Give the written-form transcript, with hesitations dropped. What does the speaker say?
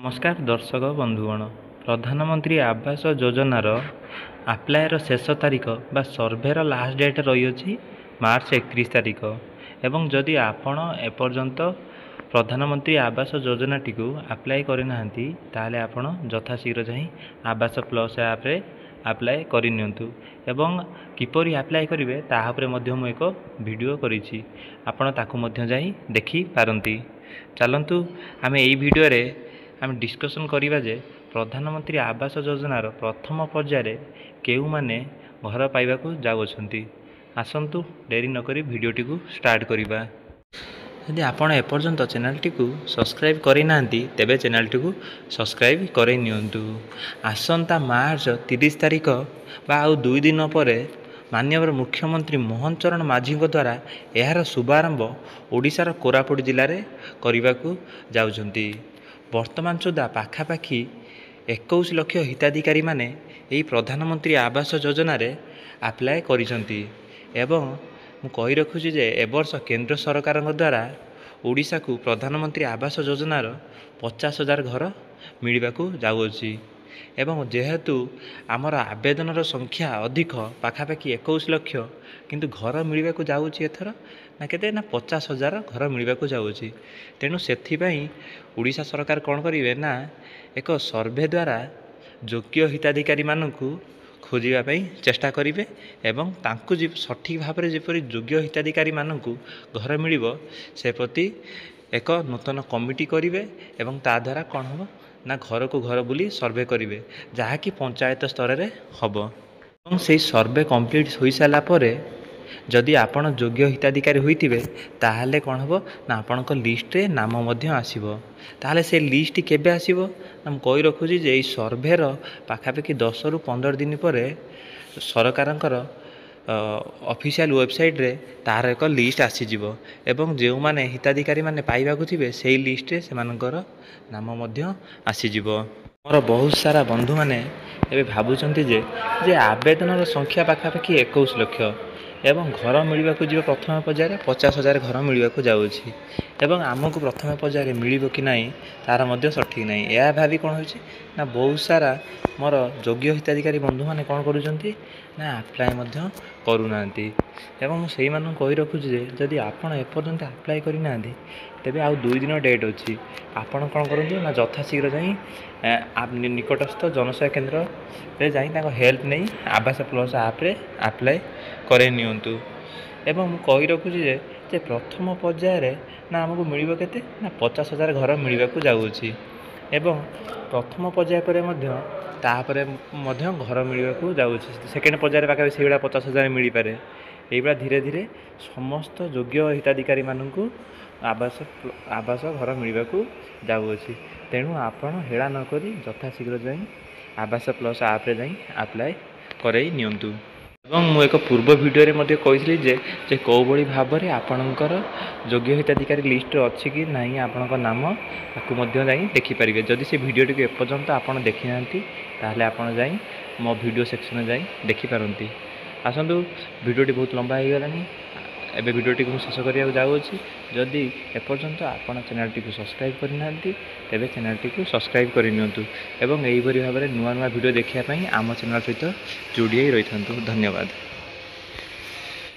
नमस्कार दर्शक बंधुगण प्रधानमंत्री आवास योजनार आप्लायर शेष तारीख बा सर्भेर लास्ट डेट रही मार्च 31 तारीख एवं जदि आपण एपर्यंत प्रधानमंत्री आवास योजनाटी को आप्लाय करना ताले आपण यथाशीघ्र जाई आवास प्लस ऐप्रे आप्लाय करनियंतु एवं किपरि आप्लाय करिवे ताहा उपरे मध्य मु एक वीडियो करिछि आपण ताकु मध्य जाई देखि पारंती। चलंतु आमे एई वीडियो रे आम डिस्कसन करिबा जे प्रधानमंत्री आवास योजनार प्रथम पर्यायर केउ माने घर पाइबाकू जाउछंती। आसंतु डेरी नकरी वीडियोटी को स्टार्ट करिबा। यदि आपण एपर्यंत चैनलटी को सब्सक्राइब करिना तेबे चैनलटी को सब्सक्राइब करे नियंतु। आसंता मार्च 30 तारीख बा आउ 2 दिन पर माननीय मुख्यमंत्री मोहन चरण माझी द्वारा यार शुभारंभ ओडिशार कोरापुट जिले में करने जाउछंती। वर्तमान सुधा पाखापाखि 21 लाख हिताधिकारी माने यही प्रधानमंत्री आवास योजना रे आप्लाय करिसंती एवं मु कहि रखुछि जे एवर्ष केंद्र सरकार द्वारा ओडिशा को प्रधानमंत्री आवास योजनार 50,000 घर मिलवाकू जाउछि एवं जेहेतु आमर आवेदनर संख्या अधिक पाखापाखि 21 लाख किंतु घर मिलवाकू जाउछि एथर ना केते ना 50,000 घर मिलवाकू जाउछि। तेणु सेथिपाई ओडिशा सरकार कौन करिवे ना एक सर्वे द्वारा योग्य हिताधिकारी मानकू खोजिबा चेष्टा करिवे एवं तांकु सठिक भाव में जेपरि योग्य हिताधिकारी मानकू घर मिलिबो से प्रति एक नूतन कमिटी करिवे एवं ता द्वारा कौन हम ना घर को घर बुली सर्वे करिवे जहाँकि पंचायत स्तर में हम और से सर्वे कम्प्लीट हो सारा पर जदि आपण योग्य हिताधिकारी होइतिबे ताहले कौन हम ना आपण लिस्ट रे नाम मध्य आसीबो। ताहले से लिस्ट केबे आसीबो ना हम कहि रखुछि जे सर्वेर पाखापाखि 10 रु 15 दिन पर सरकारंकर ऑफिशियल वेबसाइट रे तार एक लिस्ट आसीजिवो एवं जो माने हिताधिकारी माने पाइबाकू थिबे सेही लिस्ट रे सेमानकर नाम मध्य आसीजिवो। मोर बहुत सारा बंधु माने एबे भाबुचंती जे आवेदनर संख्या पाखापाखि 21 लाख एवं घर मिलवाकू जीव प्रथम पर्यायर 50,000 घर मिलवाकू जाउछि एवं आमको प्रथम पर्यायर मिलिबो कि नहीं तार मध्य सठिक नहीं यह भावी कौन होछि ना बहुत सारा मोर योग्य हिताधिकारी बंधु माने कौन करुचंती ना आप्लाय मध्य करूनांती एवं से कहि रखुछि जे जदि आपण एपर्यंत आप्लाय करिना तेबे आउ 2 दिन डेट अछि आपण कौन करंतु ना यथाशीघ्र जाई निकटस्थ जनसेवा केंद्र रे जाई ताको हेल्प नहीं आवास प्लस ऐप रे आप्लाय करे नियंतु एवं मु कहि रखुछि जे प्रथम पर्यायर ना हमको मिलिबो केते ना 50,000 घर मिलवाकू जाउछि एवं प्रथम पर्याय पर मध्य तापरे मध्य घर मिलवाकू जाउछि सेकेंड पर्यायर पाके सेगुडा 50,000 मिल पारे एइबा धीरे धीरे समस्त योग्य हिताधिकारी माननकू आवास घर मिलवाकू जाउछि। तेणु आपण हेळा न करी यथाशीघ्र जाई आवास प्लस ऐप रे जाई अप्लाई करई नियंतु एवं मु एक पूर्व वीडियो रे मध्ये कहिसली जे को बळी भाव रे आपणकर योग्य हिताधिकारी लिस्ट अछि कि नाही आपणकर नाम ताकू मध्ये जाई देखि परिबे। जदि से वीडियो टी एपर्यंत आपण देखि नांती ताहले आपण जाई मो वीडियो सेक्शन में जाई देखि पारंती। आसंतु वीडियो टी बहुत लंबा हो गलानी एबे वीडियो टी को शेष करिया जाउछि। जदि एपर्यंत आपण चैनल टी को सब्सक्राइब करना तेबे चैनल टी को सब्सक्राइब करिनियंतु एवं एही भरी भाबरे नुआ नुआ वीडियो देखिया पई आम चैनल सहित जोड़ी रही। धन्यवाद।